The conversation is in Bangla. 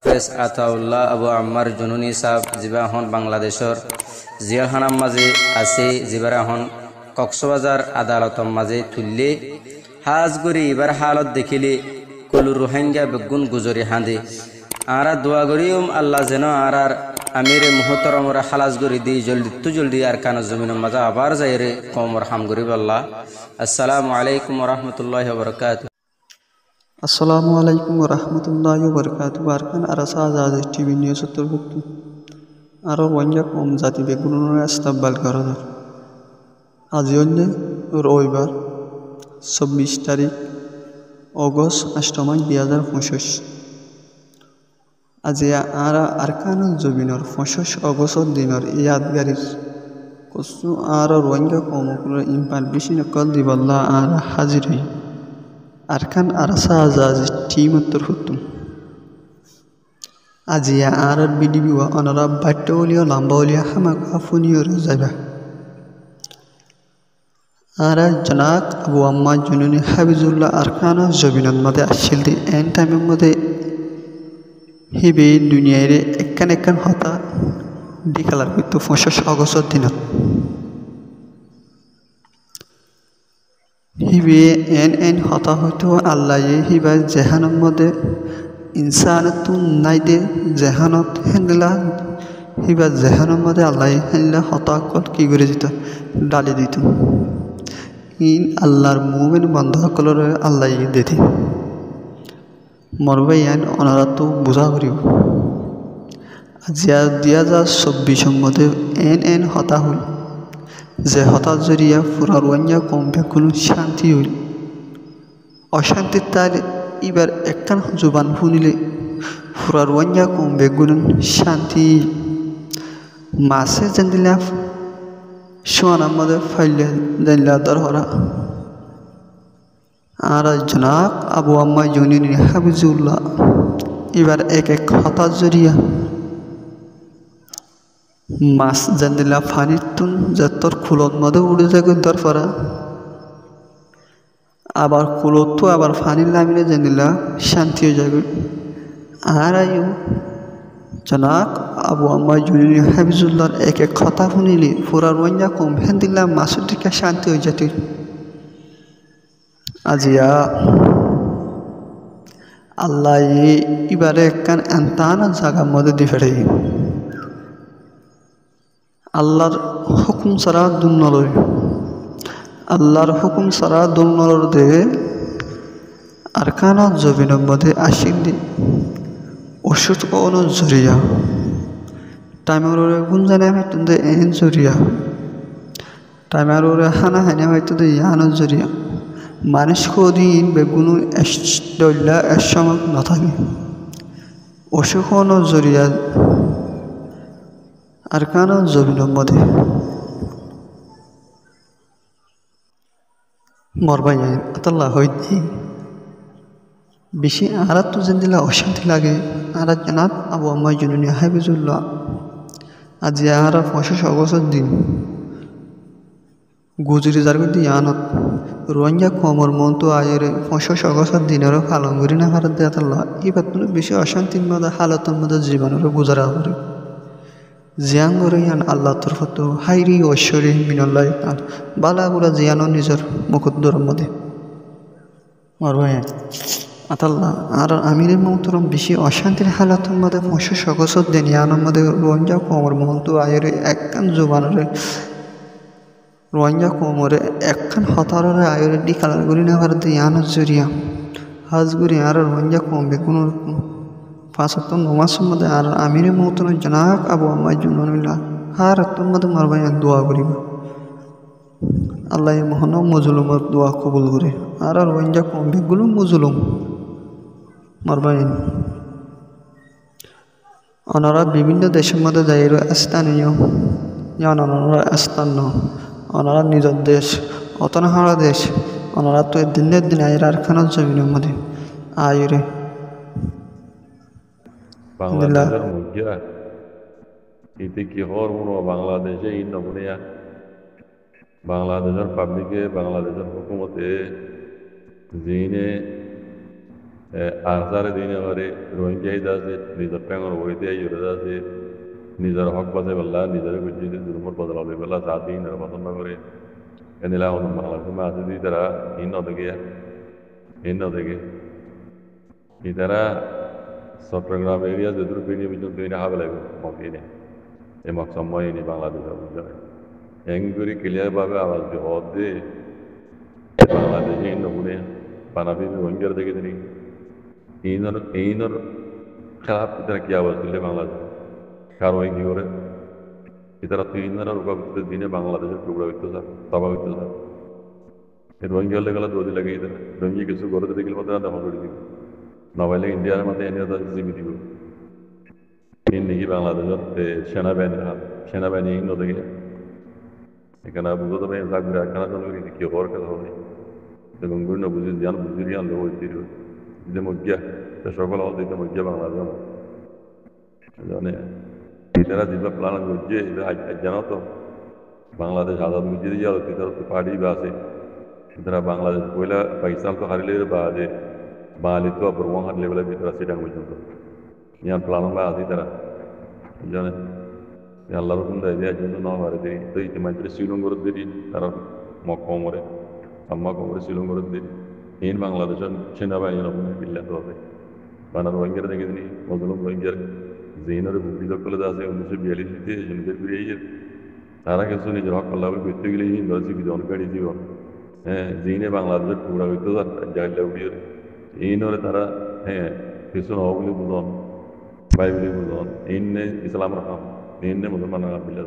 হাফেজ আতাউল্লাহ আবু আম্মার জুনুনি সাহেব যিবা এখন বাংলাদেশর জিয়াখানার মাঝে আছে, যিবাৰ এখন কক্সবাজার আদালতর মাঝে তুললে হাজ করি এবার হালত দেখিলে কলু রোহিঙ্গা বেগুন গুজরি হাঁদে আরা দোয়া করিম আল্লাহ যেন আর আমিরে মুহতরমরা খালাস করি দিই জলদি আর কান জমিনের মাঝে আবার যাই রে কমর হাম করিব আল্লাহ। আসসালামু আলাইকুম রহমতুল্লাহ বরকাত। আসসালামু আলাইকুম রহমতুল্লাহ বরকাত। বারকান আরাসা আজাদ টিভি নিউজ উত্তরবর্তী আরও বঞ্জা কম জাতি বেগুনের ইস্তাকবাল করা যায়। আজি অন্য রবিবার 24 তারিখ অগস্ট 8 মাস 2025। আজি আরা আরকানুল জবিনের 25 অগস্ট দিনের ইয়াদগারির কসু আর রোহিঙ্গা কমকুর ইম্পাল বেশি নকল দিবল্লা আর হাজির হই আরকান আরাসা আজাজ টিম উত্তর হতুম আজিয়া আর বিডিবি অনারা বাট্যলিয়া লাম্বাউলিয়া হামাকা ফুনিয়র যাইবা আর জনাক আবু আম্মা জুনুনি হাবিজুল্লাহ আরকান জবিনের মধ্যে আসছিল দি এন টাইমের মধ্যে হিবে দুনিয়ারে একান হতা ডিকালার কিন্তু 25 অগস্ট দিনত হিবে এন হতা হয়তো আল্লাহ হিবা জেহানের মধ্যে ইনসানতু নাই দে জেহানত হেনলা হিবা জেহানের মধ্যে আল্লাহ হেনলা হতা কল কি করে দিত ডালি দিত ইন আল্লাহর মুমিন বন্ধ সকলের আল্লাহ দিতি মরবাই আইন ওনারা তো বোঝা করিব। আজিয়া 2024 মধ্যে এন হতা হল যে হতার জরিয়া পুরা রোহিঙ্গা কমবে কোনো শান্তি হইল অশান্তির তার এবার একখান জবান শুনিলে পুরা রোহিঙ্গা কমবে কোনো শান্তি মাসে যেন দিলা সোয়ানার মধ্যে ফাইলে জানলা দরহরা আর জনাব আবু আম্মা জুনুনি হাবিজুল্লাহ এবার এক হতার জরিয়া মাছ জানিলা ফানির তুন যতর খুলত মধ্যে উড়ে যাবে দরফরা আবার কুলত তো আবার ফানির নামিলে জানিলা শান্তি হয়ে যাবে। আর আয়ু জনাক আবু আম্মা জুনুনি হাবিজুল্লাহর এক কথা শুনিলে পুরা রোহিঙ্গা কম ভেন দিলা মাছের দিকে শান্তি হয়ে যেত। আজিয়া আল্লাহ এবারে একখান এন্তান জায়গার মধ্যে দি ফেলে আল্লাহর হুকুম ছাড়া দুর্নলর আল্লাহর হুকুম ছাড়া দুর্নলর দে আরকান জবিনের মধ্যে আসিল দি ওষুধ কোন জরিয়া টাইমের গুণ জানে হয়তো এন জরিয়া টাইমের হানা হানি হয়তো ইয়ান জরিয়া মানুষ কদিন বেগুনো ডল্লা একসময় না থাকে অসুখ জরিয়া আরকান জবিনের মধ্যে মরবাই আতাল্লাহ হইতে বেশি আর তো যেন দিলা অশান্তি লাগে আর জানাত আবু আম্মা জুনুনি হাবিজুল্লাহ আজি আর 25 অগস্ট দিন গুজরি যার কিন্তু ইয়ানত রোহিঙ্গা কমর মন তো আয়ের 25 অগস্ট দিনেরও ফালঙ্গুরি না ভারত দেয় আতাল্লাহ এই বাতগুলো বেশি অশান্তির মধ্যে হালতের মধ্যে জীবনেরও গুজারা করে জিয়াঙ্গরিয়ান আল্লাহ তরফত হাইরি ঐশ্বরী মিনল্লাহ বালাগুলা জিয়ানো নিজের মুকুদ্দর মধ্যে মরবাই আতাল্লাহ আর আমির মহতরম বেশি অশান্তির হালাতের মধ্যে 25 অগস্ট দিন ইয়ানোর মধ্যে রোহিঙ্গা কমর মন তো আয়ের একখান জোবানের রোহিঙ্গা কোমরে একখান হতারে আয়রে ডি কালার করি না ভারত ইয়ানোর জরিয়া হাজ করি আর রোহিঙ্গা কমবে কোনো 5 ওয়াক্ত নামাজের মধ্যে আর আমির মহতরম জনাক আবু আম্মা জুনুনিল্লাহ আর তোর মধ্যে মারবাই দোয়া করিব আল্লাহ মহান মজলুমের দোয়া কবুল করে আর রোহিঙ্গা কমবে গুলো মজলুম মারবাই ওনারা বিভিন্ন দেশের মধ্যে যাই স্থানীয় ওনারা স্থান ওনারা নিজের দেশ অতনাহারা দেশ ওনারা তো দিনের দিন আয়ের আরখানার জমিনের মধ্যে আয়রে বাংলাদেশের মধ্যে এতে কি হওয়ার মনে বাংলাদেশে এই নমুনিয়া বাংলাদেশের পাবলিকে বাংলাদেশের হুকুমতে যিনি আনসারে দিনে করে রোহিঙ্গা আছে নিজের প্যাঙর বইতে আছে নিজের হক বাজে বেলা নিজের বুঝিয়ে দুর্মর বদলা বেলা দিন পছন্দ করে এনিলা বাংলাদেশ আছে দি তারা হিন্ন থেকে এই তারা চট্টগ্রাম এরিয়া যদুর পিনি পর্যন্ত এটা হবে লাগবে মক এনে এই মক সময় এনে বাংলাদেশের বুঝতে এং করে ক্লিয়ার ভাবে আওয়াজ দিয়ে হদ দিয়ে বাংলাদেশে নমুনে বানাবি রোহিঙ্গার দেখে তিনি এইনর খেলাপ তারা কি আওয়াজ দিলে বাংলাদেশ কারো কি করে তারা তিনজনের রূপান্তরের দিনে বাংলাদেশের টুকরা হইতে স্যার সভা হইতে স্যার রোহিঙ্গা হলে গেলে দৌড়ি লাগে এদের রোহিঙ্গা কিছু করে দেখলে মতো দখল করে দিব নবাইলে ইন্ডিয়ার মধ্যে এনে জিবি দিব এই নাকি বাংলাদেশের সেনাবাহিনী নদীকে এখানে বুঝতে তবে যাকবে একখানা চলবে কি হওয়ার কথা হবে গঙ্গুর না বুঝি জ্ঞান বুঝি জ্ঞান লোক যে মজ্ঞা সকল হল দিতে মজ্ঞা বাংলাদেশ জানে এটারা যেভাবে প্ল্যান করছে জানো তো বাংলাদেশ আজাদ বুঝে দিয়ে যাও তারা তো পার্টি বা আছে তারা বাংলাদেশ পয়লা পাকিস্তান তো হারিলে বা যে বাঙালি তো আবার ওয়ান হারলে বেলা ভিতরে সেটা পর্যন্ত ইয়ার প্ল্যান বা আছে তারা জানে আল্লাহ রকম দেয় দেওয়ার জন্য না পারে দেরি তো ইতিমধ্যে শ্রীলঙ্কার দেরি তারা কমরে আম্মা কমরে শ্রীলঙ্কার দেরি এই বাংলাদেশের সেনাবাহিনী রকমের বিল্লাত হবে বানার রোহিঙ্গার দেখে তিনি মজলুম রোহিঙ্গার জেইনের ভুক্তি দখলে আছে 1942-তে জনদের ফিরিয়ে তারা কিছু নিজের হক আল্লাহ করতে গেলে হিন্দু জীবন কাড়ি জীবন জেইনে বাংলাদেশের টুকরা হইতে জায়গা উড়িয়ে এই নরে তারা কিছু নব বলে বুঝন বাইবেলে বুঝন এই ইসলাম রাখাম এই মুসলমান বিল্লা